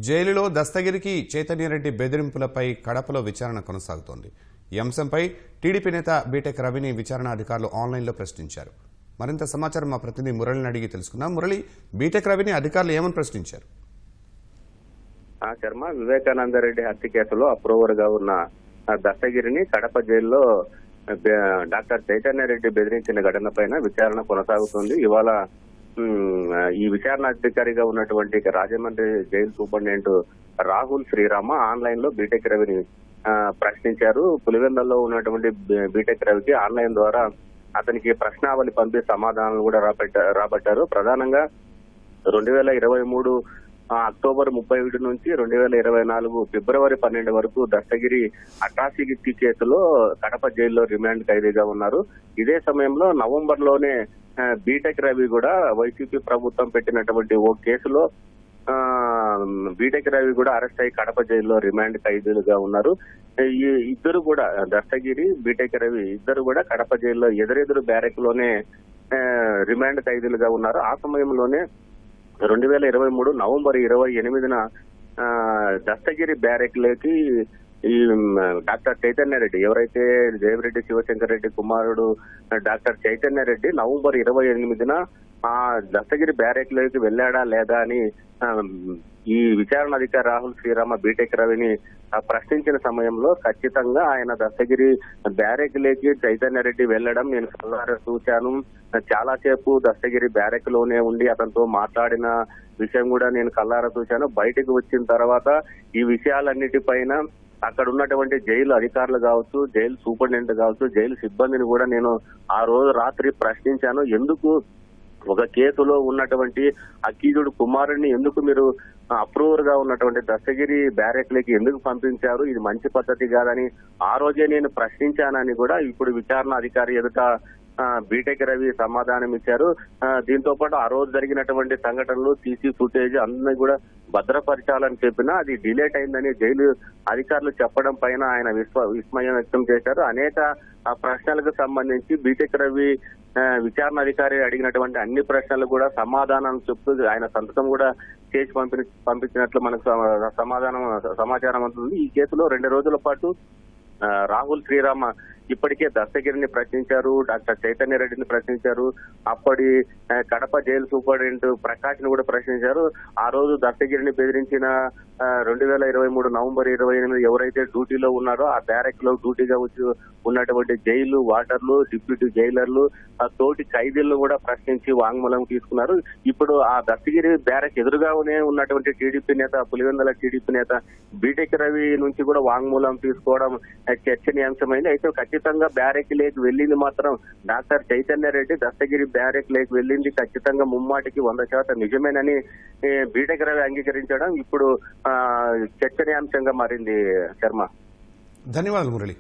జైలులో దస్తగిరికి చైతన్యరెడ్డి బెదిరింపులపై కడపలో విచారణ కొనసాగుతోంది. ఈ అంశంపై టీడీపీ నేత బీటెక్ రవిని విచారణ అధికారులు ఆన్లైన్లో ప్రశ్నించారు. మరింత సమాచారం మా ప్రతినిధి మురళిని అడిగి తెలుసుకుందాం. మురళి, బీటెక్ రవిని అధికారులు ఏమని ప్రశ్నించారు? శర్మ, వివేకానందరెడ్డి హత్య కేసులో అప్రూవర్ గా ఉన్న దస్తగిరిని కడప జైల్లో డాక్టర్ చైతన్యరెడ్డి బెదిరించిన ఘటనపైన విచారణ కొనసాగుతుంది. ఇవాళ ఈ విచారణ అధికారిగా ఉన్నటువంటి Rajahmundry jail superintendent Rahul Srirama online లో బీటెక్ రవిని ప్రశ్నించారు. పులివెందుల్లో ఉన్నటువంటి బీటెక్ రవికి ఆన్లైన్ ద్వారా అతనికి ప్రశ్నావళి పంపి సమాధానాలు కూడా రాబట్టారు. ప్రధానంగా 2023 అక్టోబర్ 31 నుంచి 2024 ఫిబ్రవరి 12 వరకు దస్తగిరి అట్రాసిటీ కేసులో కడప జైల్లో రిమాండ్ ఖైదీగా ఉన్నారు. ఇదే సమయంలో నవంబర్ లోనే బీటెక్ రవి కూడా వైసీపీ ప్రభుత్వం పెట్టినటువంటి ఓ కేసులో బీటెక్ రవి కూడా అరెస్ట్ అయ్యి కడప జైల్లో రిమాండ్ ఖైదీలుగా ఉన్నారు. ఈ ఇద్దరు కూడా దస్తగిరి, బీటెక్ రవి ఇద్దరు కూడా కడప జైల్లో ఎదురెదురు బ్యారెక్ లోనే రిమాండ్ ఖైదీలుగా ఉన్నారు. ఆ సమయంలోనే 2023 నవంబర్ 28న దస్తగిరి బ్యారెక్ లోకి ఈ డాక్టర్ చైతన్యరెడ్డి, ఎవరైతే దేవిరెడ్డి శివశంకర్ రెడ్డి కుమారుడు డాక్టర్ చైతన్యరెడ్డి నవంబర్ 28న ఆ దస్తగిరి బ్యారెక్ లోకి వెళ్ళాడా లేదా అని ఈ విచారణ అధికారి రాహుల్ శ్రీరామ బీటెక్ రవిని ప్రశ్నించిన సమయంలో ఖచ్చితంగా ఆయన దస్తగిరి బ్యారెక్ లోకి చైతన్యరెడ్డి వెళ్లడం నేను కళ్ళారా చూశాను, చాలాసేపు దస్తగిరి బ్యారెక్ లోనే ఉండి అతనితో మాట్లాడిన విషయం కూడా నేను కళ్ళారా చూశాను. బయటకు వచ్చిన తర్వాత ఈ విషయాలన్నిటిపైన అక్కడ ఉన్నటువంటి జైలు అధికారులు కావచ్చు, జైలు సూపరింటెండెంట్ కావచ్చు, జైలు సిబ్బందిని కూడా నేను ఆ రోజు రాత్రి ప్రశ్నించాను. ఎందుకు ఒక కేసులో ఉన్నటువంటి అక్యూజ్డ్ కుమారుడిని ఎందుకు మీరు అప్రూవర్ గా ఉన్నటువంటి దస్తగిరి బ్యారెక్ లోకి ఎందుకు పంపించారు, ఇది మంచి పద్ధతి కాదని ఆ రోజే నేను ప్రశ్నించానని కూడా ఇప్పుడు విచారణ అధికారి ఎదుట బీటెక్ రవి సమాధానం ఇచ్చారు. దీంతో పాటు ఆ రోజు జరిగినటువంటి సంఘటనలు, సీసీ ఫుటేజ్ అన్ని కూడా భద్రపరచాలని చెప్పినా అది డిలేట్ అయిందని జైలు అధికారులు చెప్పడం పైన ఆయన విస్మయం వ్యక్తం చేశారు. అనేక ప్రశ్నలకు సంబంధించి బీటెక్ రవి విచారణ అధికారి అడిగినటువంటి అన్ని ప్రశ్నలు కూడా సమాధానం చెప్తూ ఆయన సంతకం కూడా చేసి పంపించినట్లు మనకు సమాచారం అవుతుంది. ఈ కేసులో 2 రోజుల పాటు రాహుల్ శ్రీరామ ఇప్పటికే దస్తగిరిని ప్రశ్నించారు, డాక్టర్ చైతన్యరెడ్డిని ప్రశ్నించారు, అప్పటి కడప జైలు సూపరింటెండెంట్ ప్రకాష్ ను కూడా ప్రశ్నించారు. ఆ రోజు దస్తగిరిని బెదిరించిన 2023 నవంబర్ 28 ఎవరైతే డ్యూటీలో ఉన్నారో ఆ బ్యారెక్ లో డ్యూటీగా వచ్చి ఉన్నటువంటి జైలు వార్డర్లు, డిప్యూటీ జైలర్లు, తోటి ఖైదీలను కూడా ప్రశ్నించి వాంగ్మూలం తీసుకున్నారు. ఇప్పుడు ఆ దస్తగిరి బ్యారెక్ ఎదురుగానే ఉన్నటువంటి టీడీపీ నేత, పులివెందుల టీడీపీ నేత బీటెక్ రవి నుంచి కూడా వాంగ్మూలం తీసుకోవడం చర్చనీయాంశమైంది. అయితే ఖచ్చితంగా బ్యారెక్ లేకి వెళ్ళింది మాత్రం డాక్టర్ చైతన్యరెడ్డి, దస్తగిరి బ్యారెక్ లేకి వెళ్ళింది ఖచ్చితంగా ముమ్మాటికి 100% నిజమేనని బీటెక్ రవి అంగీకరించడం ఇప్పుడు చర్చనీయాంశంగా మారింది. శర్మ, ధన్యవాదాలు మురళి.